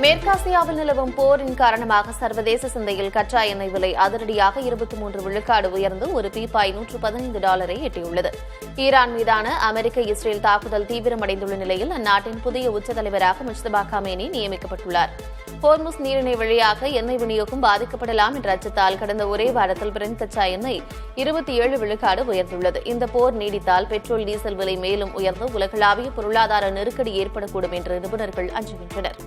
மேற்காசியாவில் நிலவும் போரின் காரணமாக சர்வதேச சந்தையில் கச்சா எண்ணெய் விலை அதிரடியாக 23 விழுக்காடு உயர்ந்து ஒரு பீப்பாய் $115 எட்டியுள்ளது. ஈரான் மீதான அமெரிக்க இஸ்ரேல் தாக்குதல் தீவிரமடைந்துள்ள நிலையில் அந்நாட்டின் புதிய உச்ச தலைவராக முஜ்தபா கமேனி நியமிக்கப்பட்டுள்ளார். ஹோர்முஸ் நீரிணை வழியாக எண்ணெய் விநியோகம் பாதிக்கப்படலாம் என்ற அச்சத்தால் கடந்த ஒரே வாரத்தில் பிரெண்ட் கச்சா எண்ணெய் 27 விழுக்காடு உயர்ந்துள்ளது. இந்த போர் நீடித்தால் பெட்ரோல் டீசல் விலை மேலும் உயர்ந்து உலகளாவிய பொருளாதார நெருக்கடி ஏற்படக்கூடும் என்று நிபுணர்கள் அஞ்சுகின்றனர்.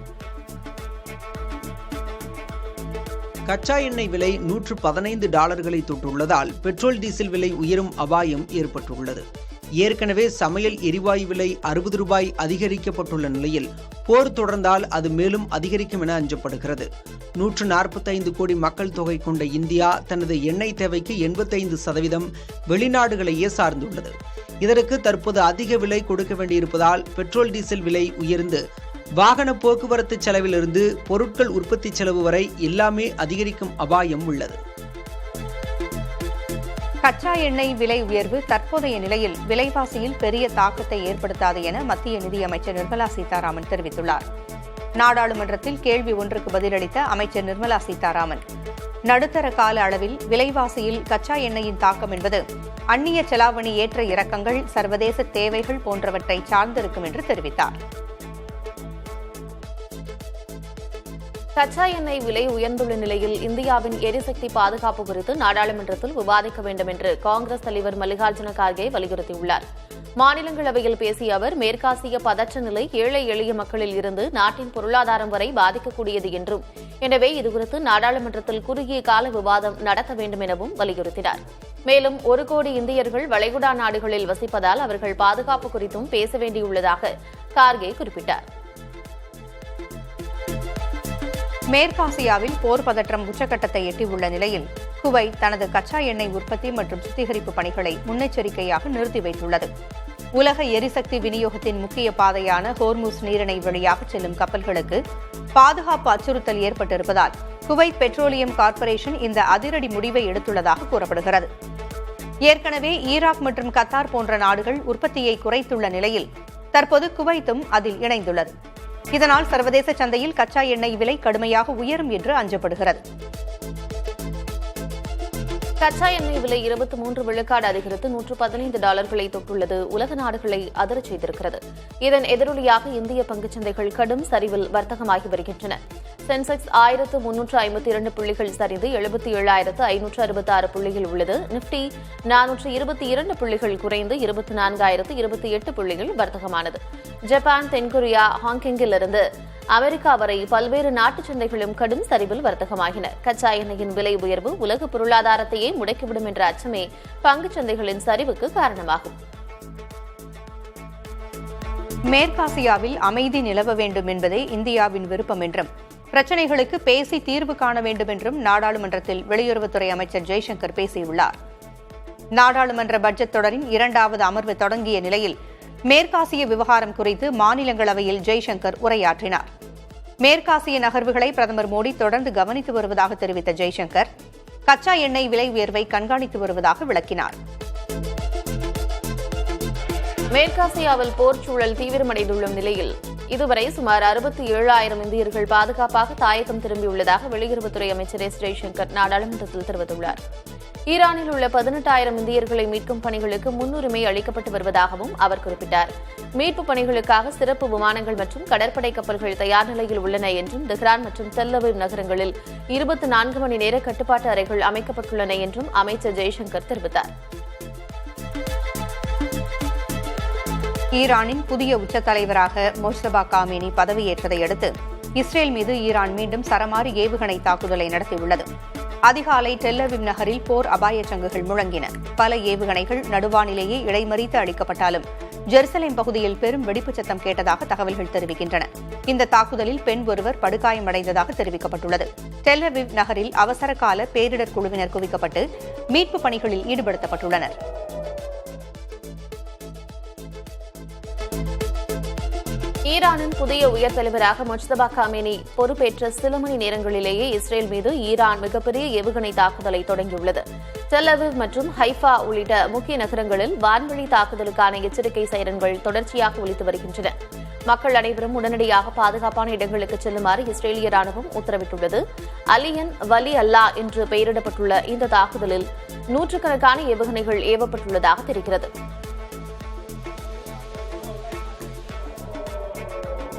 கச்சா எண்ணெய் விலை $115 தொட்டுள்ளதால் பெட்ரோல் டீசல் விலை உயரும் அபாயம் ஏற்பட்டுள்ளது. ஏற்கனவே சமையல் எரிவாயு விலை ₹60 அதிகரிக்கப்பட்டுள்ள நிலையில் போர் தொடர்ந்தால் அது மேலும் அதிகரிக்கும் என அஞ்சப்படுகிறது. 145 கோடி மக்கள் தொகை கொண்ட இந்தியா தனது எண்ணெய் தேவைக்கு 85% வெளிநாடுகளையே சார்ந்துள்ளது. இதற்கு தற்போது அதிக விலை கொடுக்க வேண்டியிருப்பதால் பெட்ரோல் டீசல் விலை உயர்ந்து வாகன போக்குவரத்து செலவிலிருந்து பொருட்கள் உற்பத்தி செலவு வரை எல்லாமே அதிகரிக்கும் அபாயம் உள்ளது. கச்சா எண்ணெய் விலை உயர்வு தற்போதைய நிலையில் விலைவாசியில் பெரிய தாக்கத்தை ஏற்படுத்தாது என மத்திய நிதியமைச்சர் நிர்மலா சீதாராமன் தெரிவித்துள்ளார். நாடாளுமன்றத்தில் கேள்வி ஒன்றுக்கு பதிலளித்த அமைச்சர் நிர்மலா சீதாராமன், நடுத்தர கால அளவில் விலைவாசியில் கச்சா எண்ணெயின் தாக்கம் என்பது அந்நிய செலாவணி ஏற்ற இறக்கங்கள், சர்வதேச தேவைகள் போன்றவற்றை சார்ந்திருக்கும் என்று தெரிவித்தார். கச்சா எண்ணெய் விலை உயர்ந்துள்ள நிலையில் இந்தியாவின் எரிசக்தி பாதுகாப்பு குறித்து நாடாளுமன்றத்தில் விவாதிக்க வேண்டும் என்று காங்கிரஸ் தலைவர் மல்லிகார்ஜுன கார்கே வலியுறுத்தியுள்ளார். மாநிலங்களவையில் பேசிய அவர், மேற்காசிய பதற்ற நிலை ஏழை எளிய மக்களில் இருந்து நாட்டின் பொருளாதாரம் வரை பாதிக்கக்கூடியது என்றும், எனவே இதுகுறித்து நாடாளுமன்றத்தில் குறுகிய கால விவாதம் நடத்த வேண்டும் எனவும் வலியுறுத்தினார். மேலும் 1 கோடி இந்தியர்கள் வளைகுடா நாடுகளில் வசிப்பதால் அவர்கள் பாதுகாப்பு குறித்தும் பேச வேண்டியுள்ளதாக கார்கே குறிப்பிட்டார். மேற்காசியாவில் போர் பதற்றம் உச்சக்கட்டத்தை எட்டியுள்ள நிலையில் குவைத் தனது கச்சா எண்ணெய் உற்பத்தி மற்றும் சுத்திகரிப்பு பணிகளை முன்னெச்சரிக்கையாக நிறுத்தி வைத்துள்ளது. உலக எரிசக்தி விநியோகத்தின் முக்கிய பாதையான ஹோர்முஸ் நீரிணை வழியாக செல்லும் கப்பல்களுக்கு பாதுகாப்பு அச்சுறுத்தல் ஏற்பட்டிருப்பதால் குவைத் பெட்ரோலியம் கார்ப்பரேஷன் இந்த அதிரடி முடிவை எடுத்துள்ளதாக கூறப்படுகிறது. ஏற்கனவே ஈராக் மற்றும் கத்தார் போன்ற நாடுகள் உற்பத்தியை குறைத்துள்ள நிலையில் தற்போது குவைத்தும் அதில் இணைந்துள்ளது. இதனால் சர்வதேச சந்தையில் கச்சா எண்ணெய் விலை கடுமையாக உயரும் என்று அஞ்சப்படுகிறது. கச்சா எண்ணெய் விலை 23 விழுக்காடு அதிகரித்து $115 தொட்டுள்ளது உலக நாடுகளை அதிரச் செய்திருக்கிறது. இதன் எதிரொலியாக இந்திய பங்குச்சந்தைகள் கடும் சரிவில் வர்த்தகமாகி வருகின்றன. சென்செக்ஸ் 1352 புள்ளிகள் சரிந்து 77,566 புள்ளியில் உள்ளது. நிப்டி 422 புள்ளிகள் குறைந்து 24,028 புள்ளிகள் வர்த்தகமானது. ஜப்பான், தென்கொரியா, ஹாங்காங்கில் இருந்து அமெரிக்கா வரை பல்வேறு நாட்டு சந்தைகளும் கடும் சரிவில் வர்த்தகமாகின. கச்சா எண்ணெயின் விலை உயர்வு உலக பொருளாதாரத்தையே முடக்கிவிடும் என்ற அச்சமே பங்குச் சந்தைகளின் சரிவுக்கு காரணமாகும். மேற்காசியாவில் அமைதி நிலவ வேண்டும் என்பதே இந்தியாவின் விருப்பம் என்றும், பிரச்சினைகளுக்கு பேசி தீர்வு காண வேண்டும் என்றும் நாடாளுமன்றத்தில் வெளியுறவுத்துறை அமைச்சர் ஜெய்சங்கர் பேசியுள்ளார். நாடாளுமன்ற பட்ஜெட் தொடரின் 2வது அமர்வு தொடங்கிய நிலையில் மேற்காசிய விவகாரம் குறித்து மாநிலங்களவையில் ஜெய்சங்கர் உரையாற்றினார். மேற்காசிய நகர்வுகளை பிரதமர் மோடி தொடர்ந்து கவனித்து வருவதாக தெரிவித்த ஜெய்சங்கர், கச்சா எண்ணெய் விலை உயர்வை கண்காணித்து வருவதாக விளக்கினார். மேற்காசியாவில் போர் சூழல் தீவிரமடைந்துள்ள நிலையில் இதுவரை சுமார் 67,000 இந்தியர்கள் பாதுகாப்பாக தாயகம் திரும்பியுள்ளதாக வெளியுறவுத்துறை அமைச்சர் எஸ். ஜெய்சங்கர் நாடாளுமன்றத்தில் தெரிவித்துள்ளார். ஈரானில் உள்ள 18,000 இந்தியர்களை மீட்கும் பணிகளுக்கு முன்னுரிமை அளிக்கப்பட்டு வருவதாகவும் அவர் குறிப்பிட்டார். மீட்புப் பணிகளுக்காக சிறப்பு விமானங்கள் மற்றும் கடற்படை கப்பல்கள் தயார் நிலையில் உள்ளன என்றும், தெஹ்ரான் மற்றும் டெல் அவீவ் நகரங்களில் 24 மணி நேர கட்டுப்பாட்டு அறைகள் அமைக்கப்பட்டுள்ளன என்றும் அமைச்சர் ஜெய்சங்கர் தெரிவித்தார். ஈரானின் புதிய உச்ச தலைவராக முஜ்தபா கமேனி பதவியேற்றதை அடுத்து இஸ்ரேல் மீது ஈரான் மீண்டும் சரமாரி ஏவுகணை தாக்குதலை நடத்தியுள்ளது. அதிகாலை டெல் அவீவ் நகரில் போர் அபாய சங்குகள் முழங்கின. பல ஏவுகணைகள் நடுவானிலேயே இடைமறித்து அளிக்கப்பட்டாலும் ஜெருசலேம் பகுதியில் பெரும் வெடிப்பு சத்தம் கேட்டதாக தகவல்கள் தெரிவிக்கின்றன. இந்த தாக்குதலில் பெண் ஒருவர் படுகாயமடைந்ததாக தெரிவிக்கப்பட்டுள்ளது. டெல் அவீவ் நகரில் அவசர கால பேரிடர் குழுவினர் குவிக்கப்பட்டு மீட்புப் பணிகளில் ஈடுபடுத்தப்பட்டுள்ளனர். ஈரானின் புதிய உயர் தலைவராக முஜ்தபா கமேனி பொறுப்பேற்ற சில மணி நேரங்களிலேயே இஸ்ரேல் மீது ஈரான் மிகப்பெரிய ஏவுகணை தாக்குதலை தொடங்கியுள்ளது. டெல் அவீவ் மற்றும் ஹைஃபா உள்ளிட்ட முக்கிய நகரங்களில் வான்வழி தாக்குதலுக்கான எச்சரிக்கை சைரன்கள் தொடர்ச்சியாக ஒலித்து வருகின்றன. மக்கள் அனைவரும் உடனடியாக பாதுகாப்பான இடங்களுக்கு செல்லுமாறு இஸ்ரேலிய ராணுவம் உத்தரவிட்டுள்ளது. அலியன் வலி அல்லா என்று பெயரிடப்பட்டுள்ள இந்த தாக்குதலில் நூற்றுக்கணக்கான ஏவுகணைகள் ஏவப்பட்டுள்ளதாக தெரிகிறது.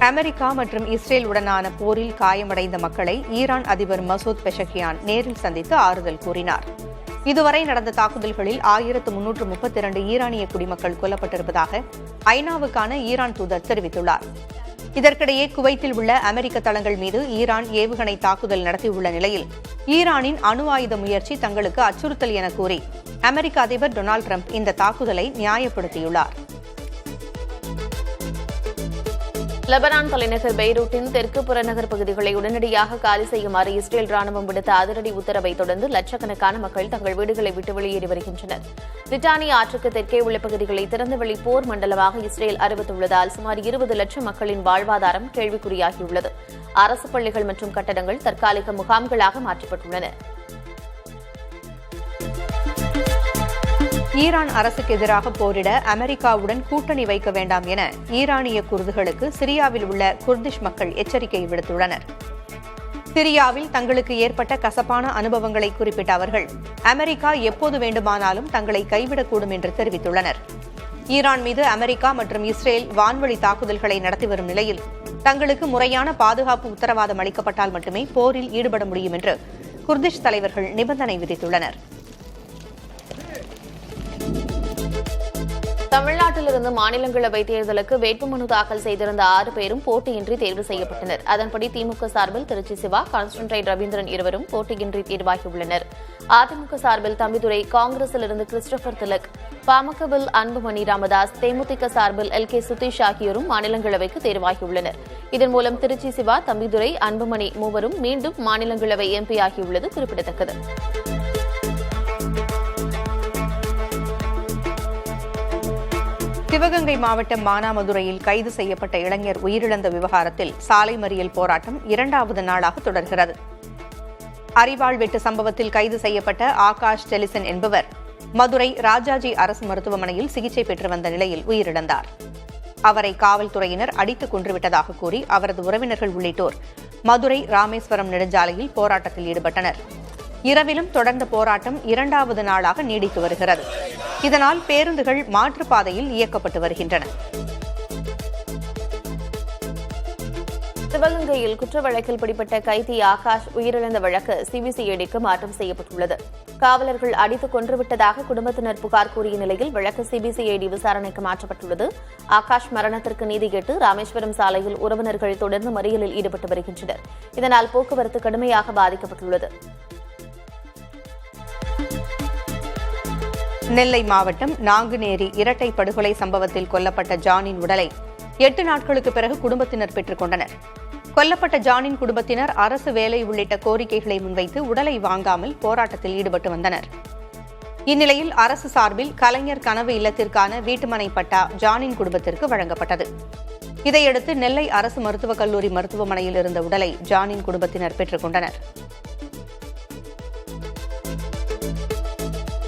அமெரிக்கா மற்றும் இஸ்ரேல் உடனான போரில் காயமடைந்த மக்களை ஈரான் அதிபர் மசூத் பெஷக்கியான் நேரில் சந்தித்து ஆறுதல் கூறினார். இதுவரை நடந்த தாக்குதல்களில் 1332 ஈரானிய குடிமக்கள் கொல்லப்பட்டிருப்பதாக ஐநாவுக்கான ஈரான் தூதர் தெரிவித்துள்ளார். இதற்கிடையே குவைத்தில் உள்ள அமெரிக்க தளங்கள் மீது ஈரான் ஏவுகணை தாக்குதல் நடத்தியுள்ள நிலையில் ஈரானின் அணு ஆயுத முயற்சி தங்களுக்கு அச்சுறுத்தல் என கூறி அமெரிக்க அதிபர் டொனால்டு டிரம்ப் இந்த தாக்குதலை நியாயப்படுத்தியுள்ளார். லெபனான் தலைநகர் பெய்ரூட்டின் தெற்கு புறநகர் பகுதிகளை உடனடியாக காலி செய்யுமாறு இஸ்ரேல் ராணுவம் விடுத்த அதிரடி உத்தரவை தொடர்ந்து லட்சக்கணக்கான மக்கள் தங்கள் வீடுகளை விட்டு வெளியேறி வருகின்றனர். பிரிட்டானிய ஆற்றுக்கு தெற்கே உள்ள பகுதிகளை திறந்தவெளி போர் மண்டலமாக இஸ்ரேல் அறிவித்துள்ளதால் சுமார் 20 லட்சம் மக்களின் வாழ்வாதாரம் கேள்விக்குறியாகியுள்ளது. அரசு பள்ளிகள் மற்றும் கட்டடங்கள் தற்காலிக முகாம்களாக மாற்றப்பட்டுள்ளன. ஈரான் அரசுக்கு எதிராக போரிட அமெரிக்காவுடன் கூட்டணி வைக்க வேண்டாம் என ஈரானிய குர்துகளுக்கு சிரியாவில் உள்ள குர்திஷ் மக்கள் எச்சரிக்கை விடுத்துள்ளனர். சிரியாவில் தங்களுக்கு ஏற்பட்ட கசப்பான அனுபவங்களை குறிப்பிட்ட அவர்கள் அமெரிக்கா எப்போது வேண்டுமானாலும் தங்களை கைவிடக்கூடும் என்று தெரிவித்துள்ளனர். ஈரான் மீது அமெரிக்கா மற்றும் இஸ்ரேல் வான்வழி தாக்குதல்களை நடத்தி வரும் நிலையில் தங்களுக்கு முறையான பாதுகாப்பு உத்தரவாதம் அளிக்கப்பட்டால் மட்டுமே போரில் ஈடுபட முடியும் என்று குர்திஷ் தலைவர்கள் நிபந்தனை விதித்துள்ளனர். தமிழ்நாட்டிலிருந்து மாநிலங்களவை தேர்தலுக்கு வேட்புமனு தாக்கல் செய்திருந்த 6 பேரும் போட்டியின்றி தேர்வு செய்யப்பட்டனர். அதன்படி திமுக சார்பில் திருச்சி சிவா, கான்ஸ்டன்டைன் ரவீந்திரன் இருவரும் போட்டியின்றி தேர்வாகியுள்ளனர். அதிமுக சார்பில் தம்பிதுரை, காங்கிரசிலிருந்து கிறிஸ்டோபர் திலக், பாமகவில் அன்புமணி ராமதாஸ், தேமுதிக சார்பில் LK சுதீஷ் ஆகியோரும் மாநிலங்களவைக்கு தேர்வாகியுள்ளனர். இதன் மூலம் திருச்சி சிவா, தம்பிதுரை, அன்புமணி மூவரும் மீண்டும் மாநிலங்களவை MP ஆகியுள்ளது குறிப்பிடத்தக்கது. சிவகங்கை மாவட்டம் மானாமதுரையில் கைது செய்யப்பட்ட இளைஞர் உயிரிழந்த விவகாரத்தில் சாலை மறியல் போராட்டம் 2வது நாளாக தொடர்கிறது. அரிவாள் வெட்டு சம்பவத்தில் கைது செய்யப்பட்ட ஆகாஷ் டெலிசன் என்பவர் மதுரை ராஜாஜி அரசு மருத்துவமனையில் சிகிச்சை பெற்று வந்த நிலையில் உயிரிழந்தார். அவரை காவல்துறையினர் அடித்துக் கொன்றுவிட்டதாக கூறி அவரது உறவினர்கள் உள்ளிட்டோர் மதுரை ராமேஸ்வரம் நெடுஞ்சாலையில் போராட்டத்தில் ஈடுபட்டனர். இரவிலும் தொடர்ந்த போராட்டம் 2வது நாளாக நீடித்து வருகிறது. இதனால் பேருந்துகள் மாற்றுப்பாதையில் இயக்கப்பட்டு வருகின்றன. சிவகங்கையில் குற்ற வழக்கில் பிடிபட்ட கைதி ஆகாஷ் உயிரிழந்த வழக்கு CBCIDக்கு மாற்றம் செய்யப்பட்டுள்ளது. காவலர்கள் அடித்துக் கொன்றுவிட்டதாக குடும்பத்தினர் புகார் கூறிய நிலையில் வழக்கு CBCID விசாரணைக்கு மாற்றப்பட்டுள்ளது. ஆகாஷ் மரணத்திற்கு நீதி கேட்டு ராமேஸ்வரம் சாலையில் உறவினர்கள் தொடர்ந்து மறியலில் ஈடுபட்டு வருகின்றனர். இதனால் போக்குவரத்து கடுமையாக பாதிக்கப்பட்டுள்ளது. நெல்லை மாவட்டம் நாங்குநேரி இரட்டை படுகொலை சம்பவத்தில் கொல்லப்பட்ட ஜானின் உடலை 8 நாட்களுக்கு பிறகு குடும்பத்தினர் பெற்றுக் கொண்டனர். கொல்லப்பட்ட ஜானின் குடும்பத்தினர் அரசு வேலை உள்ளிட்ட கோரிக்கைகளை முன்வைத்து உடலை வாங்காமல் போராட்டத்தில் ஈடுபட்டு வந்தனர். இந்நிலையில் அரசு சார்பில் கலைஞர் கனவு இல்லத்திற்கான வீட்டுமனை பட்டா ஜானின் குடும்பத்திற்கு வழங்கப்பட்டது. இதையடுத்து நெல்லை அரசு மருத்துவக் கல்லூரி மருத்துவமனையில் இருந்த உடலை ஜானின் குடும்பத்தினர் பெற்றுக் கொண்டனர்.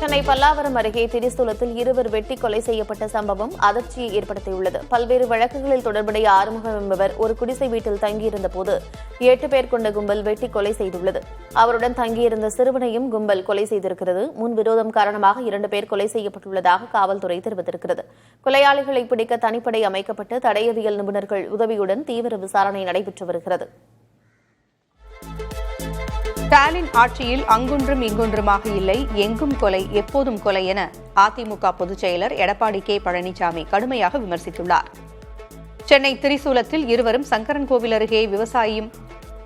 சென்னை பல்லாவரம் அருகே திரிசூலத்தில் 2 வெட்டி கொலை செய்யப்பட்ட சம்பவம் அதிர்ச்சியை ஏற்படுத்தியுள்ளது. பல்வேறு வழக்குகளில் தொடர்புடைய ஆறுமுகம் என்பவர் ஒரு குடிசை வீட்டில் தங்கியிருந்த போது 8 பேர் கொண்ட கும்பல் வெட்டி கொலை செய்துள்ளது. அவருடன் தங்கியிருந்த சிறுவனையும் கும்பல் கொலை செய்திருக்கிறது. முன்விரோதம் காரணமாக 2 பேர் கொலை செய்யப்பட்டுள்ளதாக காவல்துறை தெரிவித்திருக்கிறது. கொலையாளிகளை பிடிக்க தனிப்படை அமைக்கப்பட்டு தடயவியல் நிபுணர்கள் உதவியுடன் தீவிர விசாரணை நடைபெற்று வருகிறது. ஸ்டாலின் ஆட்சியில் அங்கொன்றும் இங்கொன்றுமாக இல்லை, எங்கும் கொலை, எப்போதும் கொலை என அதிமுக பொதுச் செயலர் எடப்பாடி K. பழனிசாமி கடுமையாக விமர்சித்துள்ளார். சென்னை திரிசூலத்தில் இருவரும் சங்கரன்கோவில் அருகே விவசாயியும்,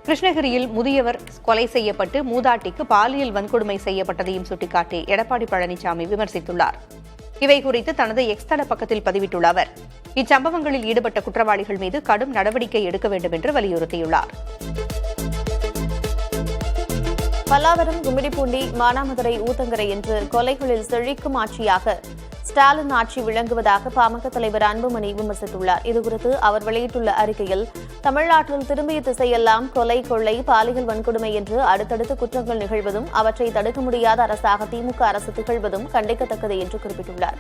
கிருஷ்ணகிரியில் முதியவர் கொலை செய்யப்பட்டு மூதாட்டிக்கு பாலியல் வன்கொடுமை செய்யப்பட்டதையும் சுட்டிக்காட்டி எடப்பாடி பழனிசாமி விமர்சித்துள்ளார். இவை குறித்து தனது எக்ஸ் தள பக்கத்தில் பதிவிட்டுள்ள அவர் இச்சம்பவங்களில் ஈடுபட்ட குற்றவாளிகள் மீது கடும் நடவடிக்கை எடுக்க வேண்டும் என்று வலியுறுத்தியுள்ளார். பல்லாவரம், கும்மிடிப்பூண்டி, மானாமதுரை, ஊத்தங்கரை என்று கொலைகளில் செழிக்கும் ஆட்சியாக ஸ்டாலின் ஆட்சி விளங்குவதாக பாமக தலைவர் அன்புமணி விமர்சித்துள்ளார். இதுகுறித்து அவர் வெளியிட்டுள்ள அறிக்கையில், தமிழ்நாட்டில் திரும்பிய திசையெல்லாம் கொலை, கொள்ளை, பாலியல் வன்கொடுமை என்று அடுத்தடுத்து குற்றங்கள் நிகழ்வதும் அவற்றை தடுக்க முடியாத அரசாக திமுக அரசு திகழ்வதும் கண்டிக்கத்தக்கது என்று குறிப்பிட்டுள்ளார்.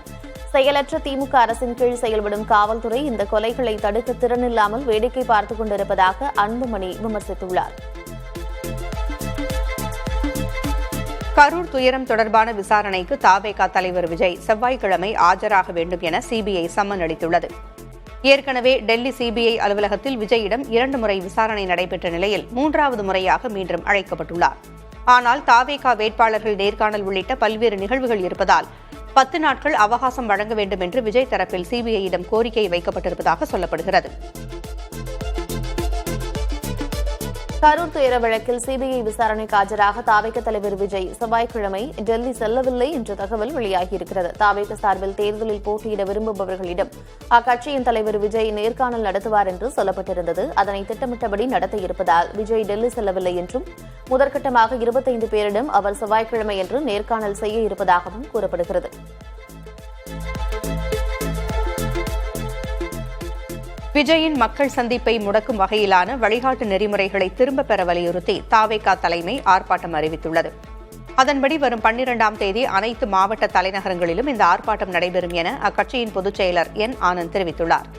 செயலற்ற திமுக அரசின் கீழ் செயல்படும் காவல்துறை இந்த கொலைகளை தடுக்க திறனில்லாமல் வேடிக்கை பார்த்துக் கொண்டிருப்பதாக அன்புமணி விமர்சித்துள்ளார். கரூர் துயரம் தொடர்பான விசாரணைக்கு தவேக தலைவர் விஜய் செவ்வாய்க்கிழமை ஆஜராக வேண்டும் என சிபிஐ சம்மன் அளித்துள்ளது. ஏற்கனவே டெல்லி சிபிஐ அலுவலகத்தில் விஜயிடம் 2 முறை விசாரணை நடைபெற்ற நிலையில் 3வது முறையாக மீண்டும் அழைக்கப்பட்டுள்ளார். ஆனால் தவேக வேட்பாளர்கள் நேர்காணல் உள்ளிட்ட பல்வேறு நிகழ்வுகள் இருப்பதால் 10 நாட்கள் அவகாசம் வழங்க வேண்டும் என்று விஜய் தரப்பில் சிபிஐயிடம் கோரிக்கை வைக்கப்பட்டிருப்பதாக சொல்லப்படுகிறது. கரூர் துயர வழக்கில் சிபிஐ விசாரணைக்கு ஆஜராக தவேக தலைவர் விஜய் செவ்வாய்க்கிழமை டெல்லி செல்லவில்லை என்ற தகவல் வெளியாகியிருக்கிறது. தவேக சார்பில் தேர்தலில் போட்டியிட விரும்புபவர்களிடம் அக்கட்சியின் தலைவர் விஜய் நேர்காணல் நடத்துவார் என்று சொல்லப்பட்டிருந்தது. அதனை திட்டமிட்டபடி நடத்த இருப்பதால் விஜய் டெல்லி செல்லவில்லை என்றும் முதற்கட்டமாக 25 பேரிடம் அவர் செவ்வாய்க்கிழமை என்று நேர்காணல் செய்ய இருப்பதாகவும் கூறப்படுகிறது. விஜயின் மக்கள் சந்திப்பை முடக்கும் வகையிலான வழிகாட்டு நெறிமுறைகளை திரும்பப் பெற வலியுறுத்தி தவேக தலைமை ஆர்ப்பாட்டம் அறிவித்துள்ளது. அதன்படி வரும் 12ஆம் தேதி அனைத்து மாவட்ட தலைநகரங்களிலும் இந்த ஆர்ப்பாட்டம் நடைபெறும் என அக்கட்சியின் பொதுச் செயலர் என் ஆனந்த் தெரிவித்துள்ளார்.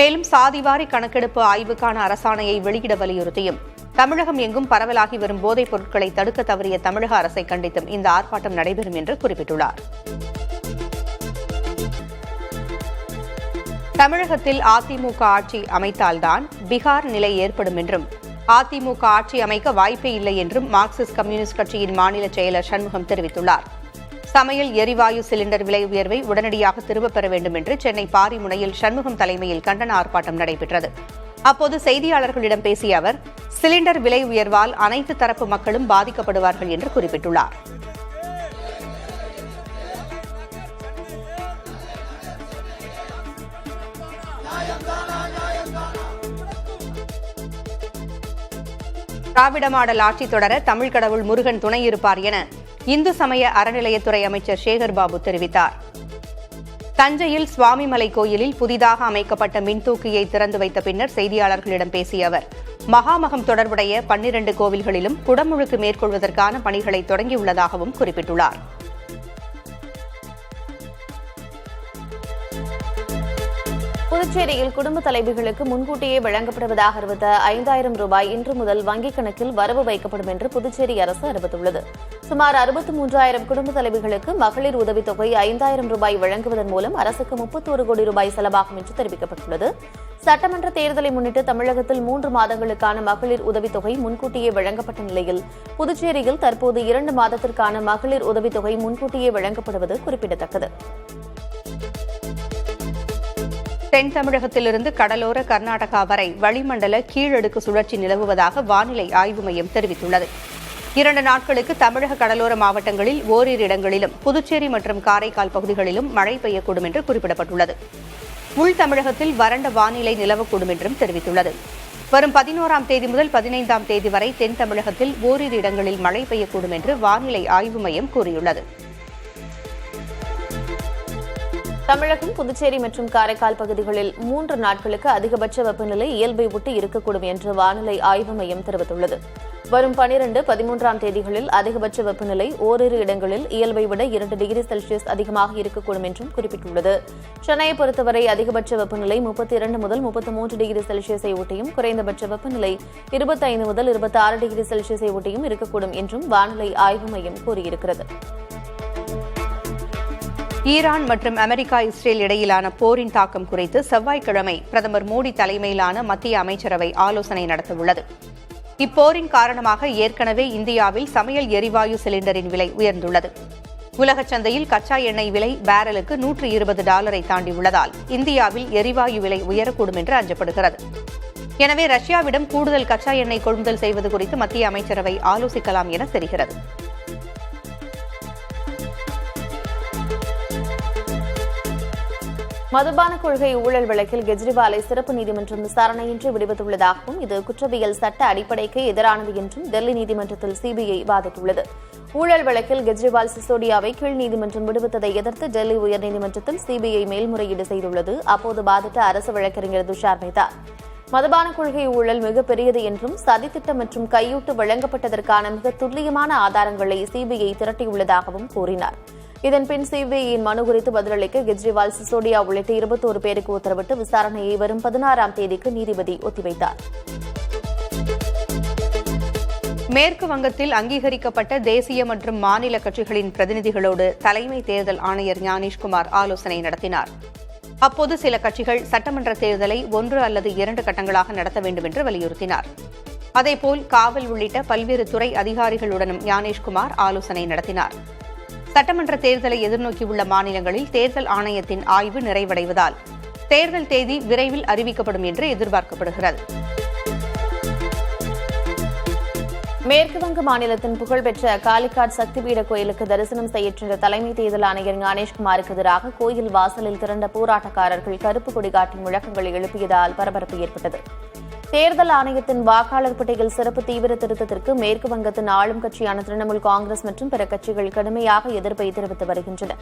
மேலும் சாதிவாரி கணக்கெடுப்பு ஆய்வுக்கான அரசாணையை வெளியிட வலியுறுத்தியும் தமிழகம் எங்கும் பரவலாகி வரும் போதைப் பொருட்களை தடுக்க தவறிய தமிழக அரசை கண்டித்தும் இந்த ஆர்ப்பாட்டம் நடைபெறும் என்று குறிப்பிட்டுள்ளார். தமிழகத்தில் அதிமுக ஆட்சி அமைத்தால்தான் பீகார் நிலை ஏற்படும் என்றும் அதிமுக ஆட்சி அமைக்க வாய்ப்பே இல்லை என்றும் மார்க்சிஸ்ட் கம்யூனிஸ்ட் கட்சியின் மாநில செயலர் சண்முகம் தெரிவித்துள்ளார். சமையல் எரிவாயு சிலிண்டர் விலை உயர்வை உடனடியாக திரும்பப் பெற வேண்டும் என்று சென்னை பாரிமுனையில் சண்முகம் தலைமையில் கண்டன ஆர்ப்பாட்டம் நடைபெற்றது. அப்போது செய்தியாளர்களிடம் பேசிய அவர், சிலிண்டர் விலை உயர்வால் அனைத்து தரப்பு மக்களும் பாதிக்கப்படுவார்கள் என்று குறிப்பிட்டுள்ளார். திராவிட மாடல் ஆட்சி தொடர தமிழ் கடவுள் முருகன் துணை இருப்பார் என இந்து சமய அறநிலையத்துறை அமைச்சர் சேகர் பாபு தெரிவித்தார். தஞ்சையில் சுவாமிமலை கோயிலில் புதிதாக அமைக்கப்பட்ட மின்தூக்கியை திறந்து வைத்த பின்னர் செய்தியாளர்களிடம் பேசிய அவர், மகாமகம் தொடர்புடைய 12 கோவில்களிலும் குடமுழுக்கு மேற்கொள்வதற்கான பணிகளை தொடங்கியுள்ளதாகவும் குறிப்பிட்டுள்ளார். புதுச்சேரியில் குடும்ப தலைவிகளுக்கு முன்கூட்டியே வழங்கப்படுவதாக அறிவித்த 5000 ரூபாய் இன்று முதல் வங்கிக் கணக்கில் வரவு வைக்கப்படும் என்று புதுச்சேரி அரசு அறிவித்துள்ளது. சுமார் 63000 குடும்ப தலைவிகளுக்கு மகளிர் உதவித்தொகை 5000 ரூபாய் வழங்குவதன் மூலம் அரசுக்கு 31 கோடி ரூபாய் செலவாகும் என்று தெரிவிக்கப்பட்டுள்ளது. சட்டமன்ற தேர்தலை முன்னிட்டு தமிழகத்தில் 3 மாதங்களுக்கான மகளிர் உதவித்தொகை முன்கூட்டியே வழங்கப்பட்ட நிலையில் புதுச்சேரியில் தற்போது 2 மாதத்திற்கான மகளிர் உதவித்தொகை முன்கூட்டியே வழங்கப்படுவது குறிப்பிடத்தக்கது. தென் தமிழகத்திலிருந்து கடலோர கர்நாடகா வரை வளிமண்டல கீழடுக்கு சுழற்சி நிலவுவதாக வானிலை ஆய்வு மையம் தெரிவித்துள்ளது. 2 நாட்களுக்கு தமிழக கடலோர மாவட்டங்களில் ஓரிரு இடங்களிலும் புதுச்சேரி மற்றும் காரைக்கால் பகுதிகளிலும் மழை பெய்யக்கூடும் என்று குறிப்பிடப்பட்டுள்ளது. உள் தமிழகத்தில் வறண்ட வானிலை நிலவக்கூடும் என்றும் தெரிவித்துள்ளது. வரும் 11ஆம் தேதி முதல் 15ஆம் தேதி வரை தென் தமிழகத்தில் ஓரிரு இடங்களில் மழை பெய்யக்கூடும் என்று வானிலை ஆய்வு மையம் கூறியுள்ளது. தமிழகம், புதுச்சேரி மற்றும் காரைக்கால் பகுதிகளில் 3 நாட்களுக்கு அதிகபட்ச வெப்பநிலை இயல்பை ஒட்டி இருக்கக்கூடும் என்று வானிலை ஆய்வு மையம் தெரிவித்துள்ளது. வரும் 12, 13ஆம் தேதிகளில் அதிகபட்ச வெப்பநிலை ஓரிரு இடங்களில் இயல்பை விட 2 டிகிரி செல்சியஸ் அதிகமாக இருக்கக்கூடும் என்றும் குறிப்பிட்டுள்ளது. சென்னையை பொறுத்தவரை அதிகபட்ச வெப்பநிலை 32 முதல் 33 டிகிரி செல்சியஸை ஒட்டியும் குறைந்தபட்ச வெப்பநிலை 25 முதல் 26 டிகிரி செல்சியஸை ஒட்டியும் இருக்கக்கூடும் என்றும் வானிலை ஆய்வு மையம் கூறியிருக்கிறது. ஈரான் மற்றும் அமெரிக்கா, இஸ்ரேல் இடையிலான போரின் தாக்கம் குறித்து செவ்வாய்க்கிழமை பிரதமர் மோடி தலைமையிலான மத்திய அமைச்சரவை ஆலோசனை நடத்தவுள்ளது. இப்போரின் காரணமாக ஏற்கனவே இந்தியாவில் சமையல் எரிவாயு சிலிண்டரின் விலை உயர்ந்துள்ளது. உலகச் சந்தையில் கச்சா எண்ணெய் விலை பேரலுக்கு $120 தாண்டியுள்ளதால் இந்தியாவில் எரிவாயு விலை உயரக்கூடும் என்று அஞ்சப்படுகிறது. எனவே ரஷ்யாவிடம் கூடுதல் கச்சா எண்ணெய் கொள்முதல் செய்வது குறித்து மத்திய அமைச்சரவை ஆலோசிக்கலாம் என தெரிகிறது. மதுபான கொள்கை ஊழல் வழக்கில் கெஜ்ரிவாலை சிறப்பு நீதிமன்றம் விசாரணையின்றி விடுவித்துள்ளதாகவும் இது குற்றவியல் சட்ட அடிப்படைக்கு எதிரானது என்றும் டெல்லி நீதிமன்றத்தில் சிபிஐ வாதிட்டுள்ளது. ஊழல் வழக்கில் கெஜ்ரிவால் சிசோடியாவை கீழ் நீதிமன்றம் விடுவித்ததை எதிர்த்து டெல்லி உயர்நீதிமன்றத்தில் சிபிஐ மேல்முறையீடு செய்துள்ளது. அப்போது வாதிட்ட அரசு வழக்கறிஞர் துஷார் மேத்தா மதுபான கொள்கை ஊழல் மிகப்பெரியது என்றும் சதித்திட்டம் மற்றும் கையூட்டு வழங்கப்பட்டதற்கான மிக துல்லியமான ஆதாரங்களை சிபிஐ திரட்டியுள்ளதாகவும் கூறினார். இதன்பின் சிபிஐயின் மனு குறித்து பதிலளிக்க கெஜ்ரிவால், சிசோடியா உள்ளிட்ட 21 பேருக்கு உத்தரவிட்டு விசாரணையை வரும் 16ஆம் தேதிக்கு நீதிபதி ஒத்திவைத்தார். மேற்கு வங்கத்தில் அங்கீகரிக்கப்பட்ட தேசிய மற்றும் மாநில கட்சிகளின் பிரதிநிதிகளோடு தலைமை தேர்தல் ஆணையர் ஞானேஷ்குமார் ஆலோசனை நடத்தினார். அப்போது சில கட்சிகள் சட்டமன்ற தேர்தலை 1 அல்லது 2 கட்டங்களாக நடத்த வேண்டும் என்று வலியுறுத்தினார். அதேபோல் காவல் உள்ளிட்ட பல்வேறு துறை அதிகாரிகளுடனும் ஞானேஷ்குமார் ஆலோசனை நடத்தினார். சட்டமன்ற தேர்தலை எதிர்நோக்கியுள்ள மாநிலங்களில் தேர்தல் ஆணையத்தின் ஆய்வு நிறைவடைவதால் தேர்தல் தேதி விரைவில் அறிவிக்கப்படும் என்று எதிர்பார்க்கப்படுகிறது. மேற்குவங்க மாநிலத்தின் புகழ்பெற்ற காலிகாட் சக்திபீட கோயிலுக்கு தரிசனம் செய்யச் சென்ற தலைமை தேர்தல் ஆணையர் ஞானேஷ்குமாருக்கு எதிராக கோயில் வாசலில் திரண்ட போராட்டக்காரர்கள் கருப்பு கொடி காட்டி முழக்கங்களை எழுப்பியதால் பரபரப்பு ஏற்பட்டது. தேர்தல் ஆணையத்தின் வாக்காளர் பட்டியல் சிறப்பு தீவிர திருத்தத்திற்கு மேற்கு வங்கத்தின் ஆளும் கட்சியான திரிணாமுல் காங்கிரஸ் மற்றும் பிற கட்சிகள் கடுமையாக எதிர்ப்பை தெரிவித்து வருகின்றன.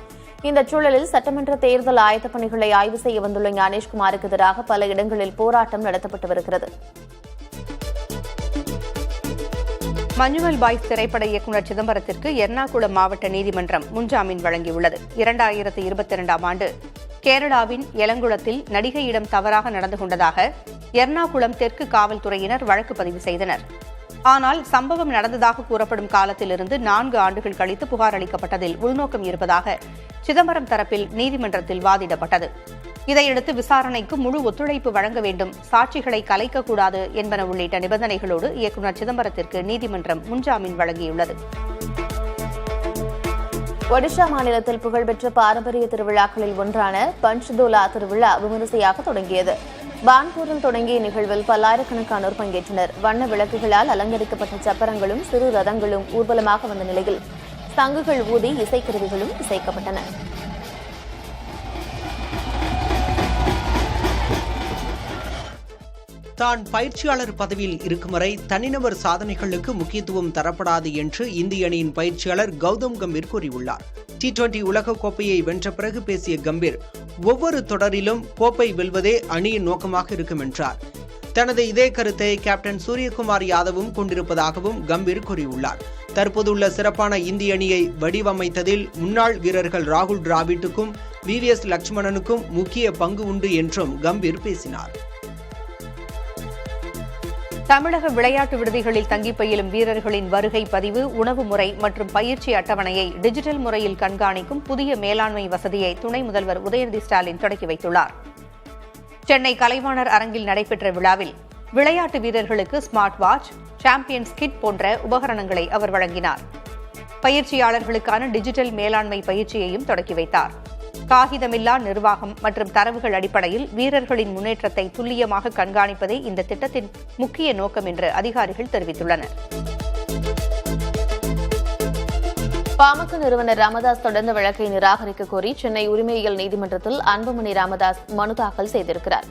இந்த சூழலில் சட்டமன்ற தேர்தல் ஆயத்தப் பணிகளை ஆய்வு செய்ய வந்துள்ள ஞானேஷ்குமாருக்கு எதிராக பல இடங்களில் போராட்டம் நடத்தப்பட்டு வருகிறது. மஞ்சுமல் பாய்ஸ் திரைப்பட இயக்குநர் சிதம்பரத்திற்கு எர்ணாகுளம் மாவட்ட நீதிமன்றம் முன்ஜாமீன் வழங்கியுள்ளது. 2022ஆம் ஆண்டு கேரளாவின் எலங்குளத்தில் நடிகையிடம் தவறாக நடந்து கொண்டதாக எர்ணாகுளம் தெற்கு காவல்துறையினர் வழக்கு பதிவு செய்தனர். ஆனால் சம்பவம் நடந்ததாக கூறப்படும் காலத்திலிருந்து 4 ஆண்டுகள் கழித்து புகார் அளிக்கப்பட்டதில் உள்நோக்கம் இருப்பதாக சிதம்பரம் தரப்பில் நீதிமன்றத்தில் வாதிடப்பட்டது. இதையடுத்து விசாரணைக்கு முழு ஒத்துழைப்பு வழங்க வேண்டும், சாட்சிகளை கலைக்கக்கூடாது என்பன உள்ளிட்ட நிபந்தனைகளோடு இயக்குநர் சிதம்பரத்திற்கு நீதிமன்றம் முன்ஜாமீன் வழங்கியுள்ளது. ஒடிஷா மாநிலத்தில் புகழ்பெற்ற பாரம்பரிய திருவிழாக்களில் ஒன்றான பஞ்ச்தோலா திருவிழா விமரிசையாக தொடங்கியது. பான்பூரில் தொடங்கிய நிகழ்வில் பல்லாயிரக்கணக்கானோர் பங்கேற்றனர். வண்ண விளக்குகளால் அலங்கரிக்கப்பட்ட சப்பரங்களும் சிறு ரதங்களும் ஊர்வலமாக வந்த நிலையில் சங்குகள் ஊதி இசைக்கருவிகளும் இசைக்கப்பட்டன. தான் பயிற்சியாளர் பதவியில் இருக்கும் வரை தனிநபர் சாதனைகளுக்கு முக்கியத்துவம் தரப்படாது என்று இந்திய அணியின் பயிற்சியாளர் கௌதம் கம்பீர் கூறியுள்ளார். T20 உலகக்கோப்பையை வென்ற பிறகு பேசிய கம்பீர், ஒவ்வொரு தொடரிலும் கோப்பை வெல்வதே அணியின் நோக்கமாக இருக்கும் என்றார். தனது இதே கருத்தை கேப்டன் சூரியகுமார் யாதவும் கொண்டிருப்பதாகவும் கம்பீர் கூறியுள்ளார். தற்போதுள்ள சிறப்பான இந்திய அணியை வடிவமைத்ததில் முன்னாள் வீரர்கள் ராகுல் டிராவிட்டுக்கும் VVS லட்சுமணனுக்கும் முக்கிய பங்கு உண்டு என்றும் கம்பீர் பேசினார். தமிழக விளையாட்டு விடுதிகளில் தங்கி பயிலும் வீரர்களின் வருகை பதிவு, உணவு முறை மற்றும் பயிற்சி அட்டவணையை டிஜிட்டல் முறையில் கண்காணிக்கும் புதிய மேலாண்மை வசதியை துணை முதல்வர் உதயநிதி ஸ்டாலின் தொடங்கி வைத்துள்ளார். சென்னை கலைவாணர் அரங்கில் நடைபெற்ற விழாவில் விளையாட்டு வீரர்களுக்கு ஸ்மார்ட் வாட்ச், சாம்பியன்ஸ் கிட் போன்ற உபகரணங்களை அவர் வழங்கினார். பயிற்சியாளர்களுக்கான டிஜிட்டல் மேலாண்மை பயிற்சியையும் தொடங்கி வைத்தார். காகிதமில்லா நிர்வாகம் மற்றும் தரவுகள் அடிப்படையில் வீரர்களின் முன்னேற்றத்தை துல்லியமாக கண்காணிப்பதே இந்த திட்டத்தின் முக்கிய நோக்கம் என்று அதிகாரிகள் தெரிவித்துள்ளனர். பாமக நிறுவனர் ராமதாஸ் தொடர்ந்த வழக்கை நிராகரிக்க கோரி சென்னை உரிமையியல் நீதிமன்றத்தில் அன்புமணி ராமதாஸ் மனு தாக்கல் செய்திருக்கிறார்.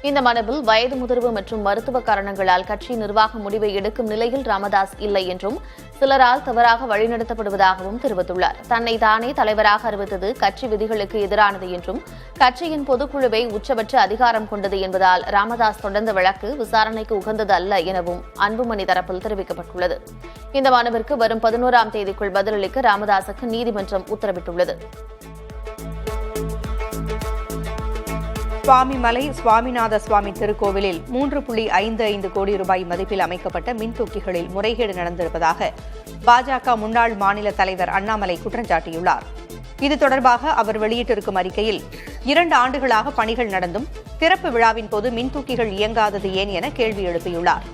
இந்த மனுவில் வயது முதிர்வு மற்றும் மருத்துவ காரணங்களால் கட்சி நிர்வாக முடிவை எடுக்கும் நிலையில் ராமதாஸ் இல்லை என்றும் சிலரால் தவறாக வழிநடத்தப்படுவதாகவும் தெரிவித்துள்ளார். தன்னை தானே தலைவராக அறிவித்தது கட்சி விதிகளுக்கு எதிரானது என்றும் கட்சியின் பொதுக்குழுவை உச்சபட்ச அதிகாரம் கொண்டது என்பதால் ராமதாஸ் தொடர்ந்த வழக்கு விசாரணைக்கு உகந்தது அல்ல எனவும் அன்புமணி தரப்பில் தெரிவிக்கப்பட்டுள்ளது. இந்த மனுவிற்கு வரும் 11ஆம் தேதிக்குள் பதிலளிக்க ராமதாஸுக்கு நீதிமன்றம் உத்தரவிட்டுள்ளது. சுவாமிமலை சுவாமிநாத சுவாமி திருக்கோவிலில் 3.55 கோடி ரூபாய் மதிப்பில் அமைக்கப்பட்ட மின்தூக்கிகளில் முறைகேடு நடந்திருப்பதாக பாஜக முன்னாள் மாநில தலைவர் அண்ணாமலை குற்றம் சாட்டியுள்ளார். இது தொடர்பாக அவர் வெளியிட்டிருக்கும் அறிக்கையில் 2 ஆண்டுகளாக பணிகள் நடந்தும் திறப்பு விழாவின் போது மின்தூக்கிகள் இயங்காதது ஏன் என கேள்வி எழுப்பியுள்ளார்.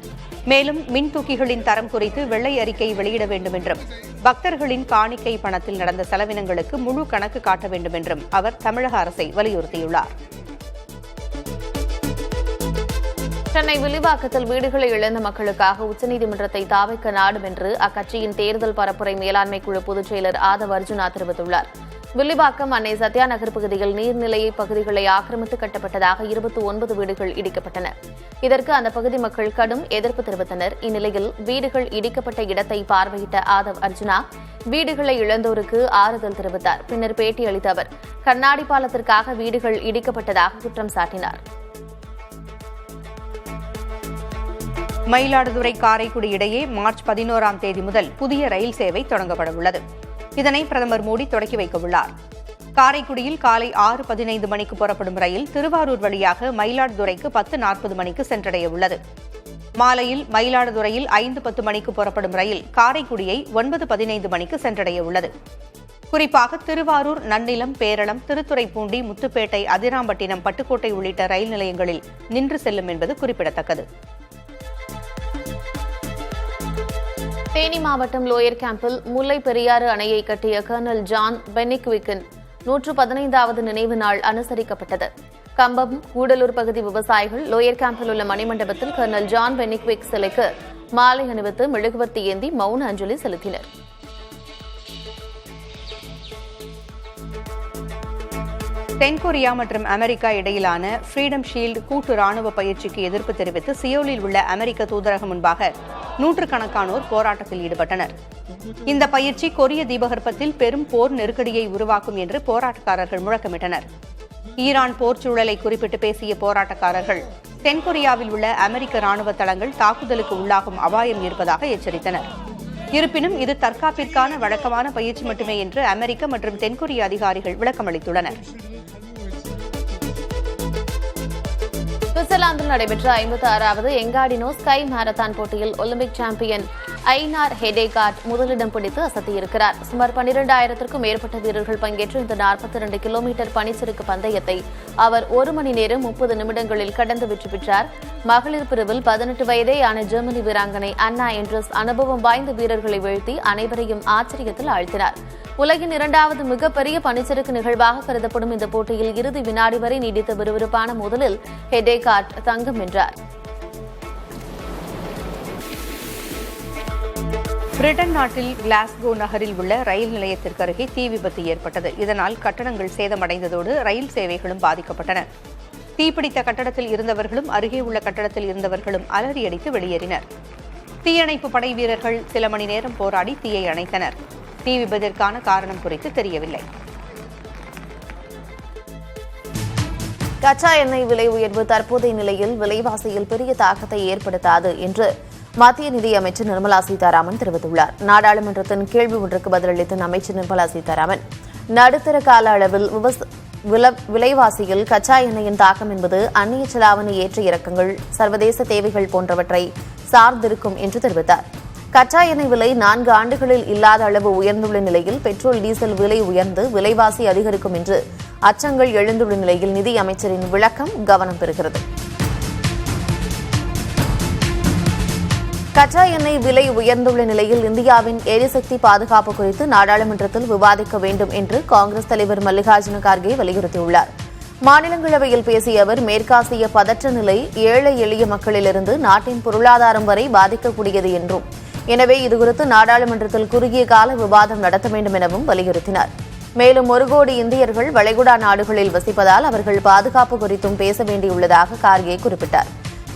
மேலும் மின்தூக்கிகளின் தரம் குறித்து வெள்ளை அறிக்கை வெளியிட வேண்டும் என்றும் பக்தர்களின் காணிக்கை பணத்தில் நடந்த செலவினங்களுக்கு முழு கணக்கு காட்ட வேண்டும் என்றும் அவர் தமிழக அரசை வலியுறுத்தியுள்ளார். சென்னை வில்லிவாக்கத்தில் வீடுகளை இழந்த மக்களுக்காக உச்சநீதிமன்றத்தை தாவைக்க நாடும் என்று அக்கட்சியின் தேர்தல் பரப்புரை மேலாண்மை குழு பொதுச் செயலர் ஆதவ் அர்ஜுனா தெரிவித்துள்ளார். வில்லிவாக்கம் அன்னை சத்யா நகர் பகுதியில் நீர்நிலை பகுதிகளை ஆக்கிரமித்து கட்டப்பட்டதாக 29 வீடுகள் இடிக்கப்பட்டன. இதற்கு அந்த பகுதி மக்கள் கடும் எதிர்ப்பு தெரிவித்தனர். இந்நிலையில் வீடுகள் இடிக்கப்பட்ட இடத்தை பார்வையிட்ட ஆதவ் அர்ஜுனா வீடுகளை இழந்தோருக்கு ஆறுதல் தெரிவித்தார். பின்னர் பேட்டியளித்த அவர் கண்ணாடி பாலத்திற்காக வீடுகள் இடிக்கப்பட்டதாக குற்றம் சாட்டினார். மயிலாடுதுறை காரைக்குடி இடையே மார்ச் 11ஆம் தேதி முதல் புதிய ரயில் சேவை தொடங்கப்பட உள்ளது. இதனை பிரதமர் மோடி தொடக்கி வைக்க உள்ளார். காரைக்குடியில் காலை 6:15 மணிக்கு புறப்படும் ரயில் திருவாரூர் வழியாக மயிலாடுதுறைக்கு 10:40 மணிக்கு சென்றடைய உள்ளது. மாலையில் மயிலாடுதுறையில் 5:10 மணிக்கு புறப்படும் ரயில் காரைக்குடியை 9:15 மணிக்கு சென்றடைய உள்ளது. குறிப்பாக திருவாரூர், நன்னிலம், பேரளம், திருத்துறைப்பூண்டி, முத்துப்பேட்டை, அதிராம்பட்டினம், பட்டுக்கோட்டை உள்ளிட்ட ரயில் நிலையங்களில் நின்று செல்லும் என்பது குறிப்பிடத்தக்கது. தேனி மாவட்டம் லோயர் கேம்பில் முல்லை பெரியாறு அணையை கட்டிய கர்னல் ஜான் பென்னிக்விக்கின் 115வது நினைவு நாள் அனுசரிக்கப்பட்டது. கம்பம், கூடலூர் பகுதி விவசாயிகள் லோயர் கேம்பில் உள்ள மணிமண்டபத்தில் கர்னல் ஜான் பென்னிக்விக் சிலைக்கு மாலை அணிவித்து மெழுகுவர்த்தி ஏந்தி மௌன அஞ்சலி செலுத்தினர். தென்கொரியா மற்றும் அமெரிக்கா இடையிலான ஃப்ரீடம் ஷீல்டு கூட்டு ராணுவ பயிற்சிக்கு எதிர்ப்பு தெரிவித்து சியோலில் உள்ள அமெரிக்க தூதரகம் முன்பாக நூற்றுக்கணக்கானோர் போராட்டத்தில் ஈடுபட்டனர். இந்த பயிற்சி கொரிய தீபகற்பத்தில் பெரும் போர் நெருக்கடியை உருவாக்கும் என்று போராட்டக்காரர்கள் முழக்கமிட்டனர். ஈரான் போர் சூழலை குறிப்பிட்டு பேசிய போராட்டக்காரர்கள் தென்கொரியாவில் உள்ள அமெரிக்க ராணுவ தளங்கள் தாக்குதலுக்கு உள்ளாகும் அபாயம் இருப்பதாக எச்சரித்தனர். இருப்பினும் இது தற்காப்பிற்கான வழக்கமான பயிற்சி மட்டுமே என்று அமெரிக்க மற்றும் தென்கொரிய அதிகாரிகள் விளக்கமளித்துள்ளனர். சுவிட்சர்லாந்தில் நடைபெற்ற 56வது எங்காடினோ ஸ்கை மாரத்தான் போட்டியில் ஒலிம்பிக் சாம்பியன் ஐனார் ஹெடேகார்ட் முதலிடம் பிடித்து அசத்தியிருக்கிறார். சுமார் 12,000க்கும் மேற்பட்ட வீரர்கள் பங்கேற்ற இந்த 42 கிலோமீட்டர் பனிச்சறுக்கு பந்தயத்தை அவர் 1 மணி நேரம் 30 நிமிடங்களில் கடந்து வெற்றி பெற்றார். மகளிர் பிரிவில் 18 வயதேயான ஜெர்மனி வீராங்கனை அன்னா என்ட்ரஸ் அனுபவம் வாய்ந்த வீரர்களை வீழ்த்தி அனைவரையும் ஆச்சரியத்தில் ஆழ்த்தினார். உலகின் 2வது மிகப்பெரிய பனிச்சறுக்கு நிகழ்வாக கருதப்படும் இந்த போட்டியில் இறுதி வினாடி வரை நீடித்த விறுவிறுப்பான மோதலில் ஹெடேகார்ட் தங்கம் வென்றார். பிரிட்டன் நாட்டில் கிளாஸ்கோ நகரில் உள்ள ரயில் நிலையத்திற்கு அருகே தீ விபத்து ஏற்பட்டது. இதனால் கட்டடங்கள் சேதமடைந்ததோடு ரயில் சேவைகளும் பாதிக்கப்பட்டன. தீப்பிடித்த கட்டடத்தில் இருந்தவர்களும் அருகே உள்ள கட்டடத்தில் இருந்தவர்களும் அலறியடித்து வெளியேறினர். தீயணைப்பு படை வீரர்கள் சில மணி நேரம் போராடி தீயை அணைத்தனர். தீ விபத்திற்கான காரணம் குறித்து தெரியவில்லை. கச்சா எண்ணெய் விலை உயர்வு தற்போதைய நிலையில் விலைவாசியில் பெரிய தாக்கத்தை ஏற்படுத்தாது என்று மத்திய நிதியமைச்சர் நிர்மலா சீதாராமன் தெரிவித்துள்ளார். நாடாளுமன்றத்தின் கேள்வி ஒன்றுக்கு பதிலளித்த அமைச்சர் நிர்மலா சீதாராமன் நடுத்தர கால அளவில் விலைவாசியில் கச்சா எண்ணெயின் தாக்கம் என்பது அந்நிய செலாவணி ஏற்ற இறக்கங்கள், சர்வதேச தேவைகள் போன்றவற்றை சார்ந்திருக்கும் என்று தெரிவித்தார். கச்சா எண்ணெய் விலை 4 ஆண்டுகளில் இல்லாத அளவு உயர்ந்துள்ள நிலையில் பெட்ரோல், டீசல் விலை உயர்ந்து விலைவாசி அதிகரிக்கும் என்று அச்சங்கள் எழுந்துள்ள நிலையில் நிதி அமைச்சரின் விளக்கம் கவனம் பெறுகிறது. கச்சா எண்ணெய் விலை உயர்ந்துள்ள நிலையில் இந்தியாவின் எரிசக்தி பாதுகாப்பு குறித்து நாடாளுமன்றத்தில் விவாதிக்க வேண்டும் என்று காங்கிரஸ் தலைவர் மல்லிகார்ஜுன கார்கே வலியுறுத்தியுள்ளார். மாநிலங்களவையில் பேசிய அவர் மேற்காசிய பதற்ற நிலை ஏழை எளிய மக்களிலிருந்து நாட்டின் பொருளாதாரம் வரை பாதிக்கக்கூடியது என்றும், எனவே இதுகுறித்து நாடாளுமன்றத்தில் குறுகிய கால விவாதம் நடத்த வேண்டும் எனவும் வலியுறுத்தினார். மேலும் 1 கோடி இந்தியர்கள் வளைகுடா நாடுகளில் வசிப்பதால் அவர்கள் பாதுகாப்பு குறித்தும் பேச வேண்டியுள்ளதாக கார்கே குறிப்பிட்டார்.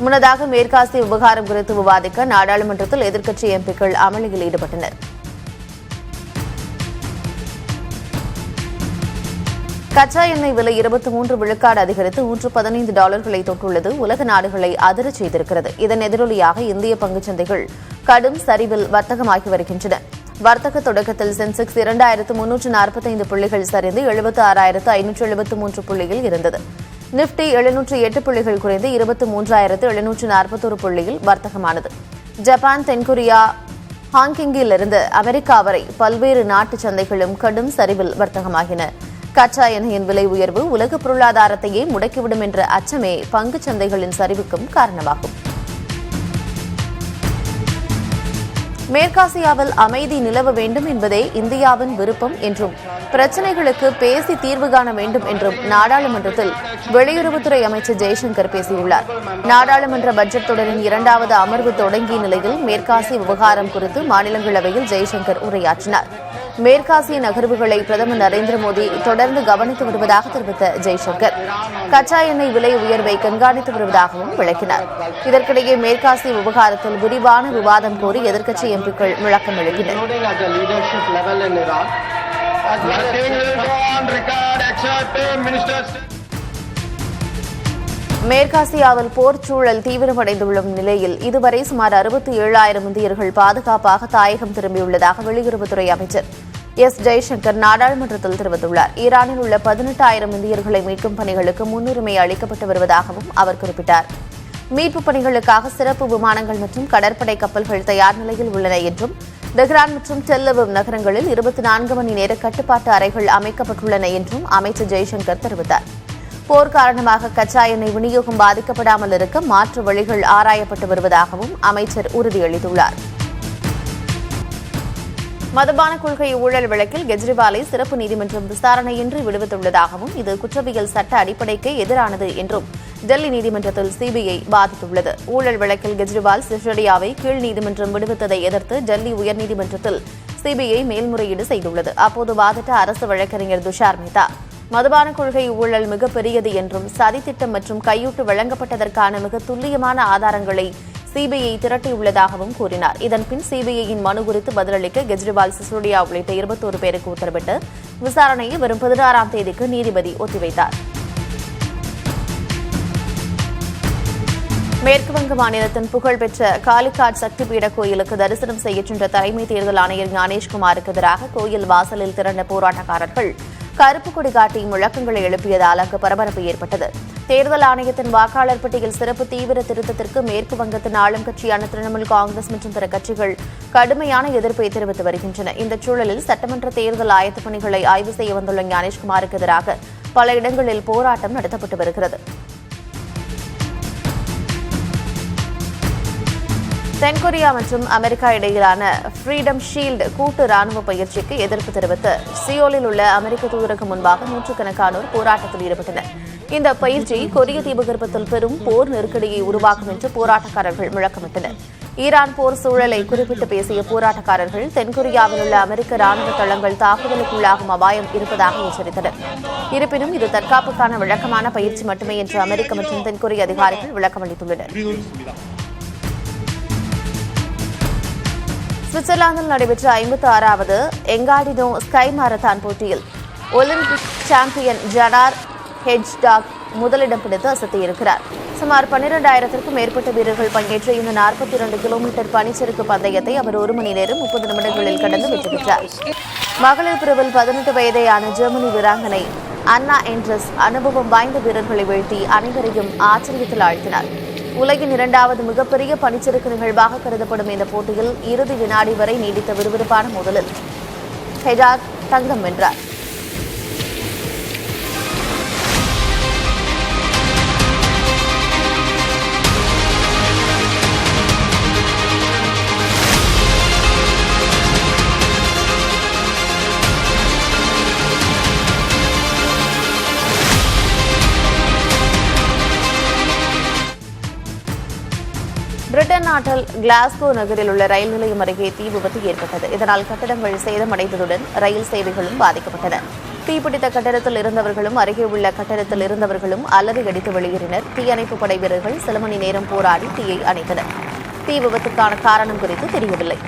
முன்னதாக மேற்காசிய விவகாரம் குறித்து விவாதிக்க நாடாளுமன்றத்தில் எதிர்க்கட்சி எம்பிக்கள் அமளியில் ஈடுபட்டனர். கச்சா எண்ணெய் விலை 23 விழுக்காடு அதிகரித்து $115 தொட்டுள்ளது உலக நாடுகளை அதிரச் செய்திருக்கிறது. இதன் எதிரொலியாக இந்திய பங்குச்சந்தைகள் கடும் சரிவில் வர்த்தகமாகி வருகின்றன. வர்த்தக தொடக்கத்தில் சென்செக்ஸ் 2345 புள்ளிகள் சரிந்து 76,573 புள்ளியில் இருந்தது. நிப்டி 708 புள்ளிகள் குறைந்து 23,741 புள்ளியில் வர்த்தகமானது. ஜப்பான், தென்கொரியா, ஹாங்காங்கிலிருந்து அமெரிக்கா வரை பல்வேறு நாட்டு சந்தைகளும் கடும் சரிவில் வர்த்தகமாகின. கச்சா எண்ணெயின் விலை உயர்வு உலக பொருளாதாரத்தையே முடக்கிவிடும் என்ற அச்சமே பங்குச் சந்தைகளின் சரிவுக்கும் காரணமாகும். மேற்காசியாவில் அமைதி நிலவ வேண்டும் என்பதே இந்தியாவின் விருப்பம் என்றும், பிரச்சினைகளுக்கு பேசி தீர்வு காண வேண்டும் என்றும் நாடாளுமன்றத்தில் வெளியுறவுத்துறை அமைச்சர் ஜெய்சங்கர் பேசியுள்ளார். நாடாளுமன்ற பட்ஜெட் தொடரின் 2வது அமர்வு தொடங்கிய நிலையில் மேற்காசிய விவகாரம் குறித்து மாநிலங்களவையில் ஜெய்சங்கர் உரையாற்றினார். மேற்காசிய நகர்வுகளை பிரதமர் நரேந்திர மோடி தொடர்ந்து கவனித்து வருவதாக தெரிவித்த ஜெய்சங்கர் கச்சா எண்ணெய் விலை உயர்வை கண்காணித்து வருவதாகவும் விளக்கினார். இதற்கிடையே மேற்காசிய விவகாரத்தில் விரிவான விவாதம் கோரி எதிர்க்கட்சி எம்பிக்கள் முழக்கம் எழுப்பினர். மேற்காசியாவில் போர் சூழல் தீவிரமடைந்துள்ள நிலையில் இதுவரை சுமார் 67,000 இந்தியர்கள் பாதுகாப்பாக தாயகம் திரும்பியுள்ளதாக வெளியுறவுத்துறை அமைச்சர் எஸ். ஜெய்சங்கர் நாடாளுமன்றத்தில் தெரிவித்துள்ளார். ஈரானில் உள்ள 18,000 இந்தியர்களை மீட்கும் பணிகளுக்கு முன்னுரிமை அளிக்கப்பட்டு வருவதாகவும் அவர் குறிப்பிட்டார். மீட்புப் பணிகளுக்காக சிறப்பு விமானங்கள் மற்றும் கடற்படை கப்பல்கள் தயார் நிலையில் உள்ளன என்றும் தெஹ்ரான் மற்றும் டெல் அவீவ் நகரங்களில் 24 மணி நேர கட்டுப்பாட்டு அறைகள் அமைக்கப்பட்டுள்ளன என்றும் அமைச்சர் ஜெய்சங்கர் தெரிவித்தார். போர் காரணமாக கச்சா எண்ணெய் விநியோகம் பாதிக்கப்படாமல் இருக்க மாற்று வழிகள் ஆராயப்பட்டு வருவதாகவும் அமைச்சர் உறுதியளித்துள்ளார். மதுபான கொள்கை ஊழல் வழக்கில் கெஜ்ரிவாலை சிறப்பு நீதிமன்றம் விசாரணையின்றி விடுவித்துள்ளதாகவும் இது குற்றவியல் சட்ட அடிப்படைக்கு எதிரானது என்றும் டெல்லி நீதிமன்றத்தில் சிபிஐ வாதிட்டுள்ளது. ஊழல் வழக்கில் கெஜ்ரிவால் சிசோடியாவை கீழ் நீதிமன்றம் விடுவித்ததை எதிர்த்து டெல்லி உயர்நீதிமன்றத்தில் சிபிஐ மேல்முறையீடு செய்துள்ளது. அப்போது வாதிட்ட அரசு வழக்கறிஞர் துஷார் மேத்தா மதுபான கொள்கை ஊழல் மிகப்பெரியது என்றும் சதித்திட்டம் மற்றும் கையூட்டு வழங்கப்பட்டதற்கான மிக துல்லியமான ஆதாரங்களை சிபிஐ திரட்டியுள்ளதாகவும் கூறினார். இதன்பின் சிபிஐயின் மனு குறித்து பதிலளிக்க கெஜ்ரிவால், சிசோடியா உள்ளிட்ட 21 பேருக்கு உத்தரவிட்டு விசாரணையை வரும் 16ஆம் தேதிக்கு நீதிபதி ஒத்திவைத்தார். மேற்குவங்க மாநிலத்தின் புகழ்பெற்ற காளிகாட் சக்திபீட கோயிலுக்கு தரிசனம் செய்யச் சென்ற தலைமை தேர்தல் ஆணையர் ஞானேஷ்குமாருக்கு எதிராக கோயில் வாசலில் திரண்ட போராட்டக்காரர்கள் கருப்பு கொடி காட்டி முழக்கங்களை எழுப்பியதால் அங்கு பரபரப்பு ஏற்பட்டது. தேர்தல் ஆணையத்தின் வாக்காளர் பட்டியல் சிறப்பு தீவிர திருத்தத்திற்கு மேற்கு வங்கத்தின் ஆளும் கட்சியான திரிணாமுல் காங்கிரஸ் மற்றும் பிற கட்சிகள் கடுமையான எதிர்ப்பை தெரிவித்து வருகின்றன. இந்த சூழலில் சட்டமன்ற தேர்தல் ஆயத்தப் பணிகளை ஆய்வு செய்ய வந்துள்ள ஞானேஷ்குமாருக்கு எதிராக பல இடங்களில் போராட்டம் நடத்தப்பட்டு வருகிறது. தென்கொரியா மற்றும் அமெரிக்கா இடையிலான ஃப்ரீடம் ஷீல்டு கூட்டு ராணுவ பயிற்சிக்கு எதிர்ப்பு தெரிவித்து சியோலில் உள்ள அமெரிக்க தூதரகம் முன்பாக நூற்றுக்கணக்கானோர் போராட்டத்தில் ஈடுபட்டனர். இந்த பயிற்சி கொரிய தீபகற்பத்தில் பெரும் போர் நெருக்கடியை உருவாக்கும் என்று போராட்டக்காரர்கள் முழக்கமிட்டனர். ஈரான் போர் சூழலை குறிப்பிட்டு பேசிய போராட்டக்காரர்கள் தென்கொரியாவில் உள்ள அமெரிக்க ராணுவ தளங்கள் தாக்குதலுக்குள்ளாகும் அபாயம் இருப்பதாக எச்சரித்தனர். இருப்பினும் இது தற்காப்புக்கான வழக்கமான பயிற்சி மட்டுமே என்று அமெரிக்க மற்றும் தென்கொரிய அதிகாரிகள் விளக்கமளித்துள்ளனர். சுவிட்சர்லாந்தில் நடைபெற்ற 56வது எங்காடினோ ஸ்கை மாரத்தான் போட்டியில் ஒலிம்பிக் சாம்பியன் ஜனார் ஹெட்ஜ்டாக் முதலிடம் பிடித்து அசத்தியிருக்கிறார். சுமார் 12,000க்கும் மேற்பட்ட வீரர்கள் பங்கேற்ற இந்த 42 கிலோமீட்டர் பனிச்சறுக்கு பந்தயத்தை அவர் 1 மணி நேரம் 30 நிமிடங்களில் கடந்து வெற்றி பெற்றார். மகளிர் பிரிவில் 18 வயதேயான ஜெர்மனி வீராங்கனை அன்னா என்ட்ரஸ் அனுபவம் வாய்ந்த வீரர்களை வீழ்த்தி அனைவரையும் ஆச்சரியத்தில் ஆழ்த்தினார். உலகின் 2வது மிகப்பெரிய பனிச்சறுக்கு நிகழ்வாக கருதப்படும் இந்த போட்டியில் இறுதி வினாடி வரை நீடித்த விறுவிறுப்பான மோதலில் ஹெஜாக் தங்கம் வென்றார். பிரிட்டன் நாட்டில் கிளாஸ்கோ நகரில் உள்ள ரயில் நிலையம் அருகே தீ விபத்து ஏற்பட்டது. இதனால் கட்டடங்கள் சேதமடைந்ததுடன் ரயில் சேவைகளும் பாதிக்கப்பட்டன. தீப்பிடித்த கட்டடத்தில் இருந்தவர்களும் அருகே உள்ள கட்டடத்தில் இருந்தவர்களும் அலறி அடித்து வெளியேறினர். தீயணைப்பு படை வீரர்கள் சில மணி நேரம் போராடி தீயை அணைத்தனர். தீ விபத்துக்கான காரணம் குறித்து தெரியவில்லை.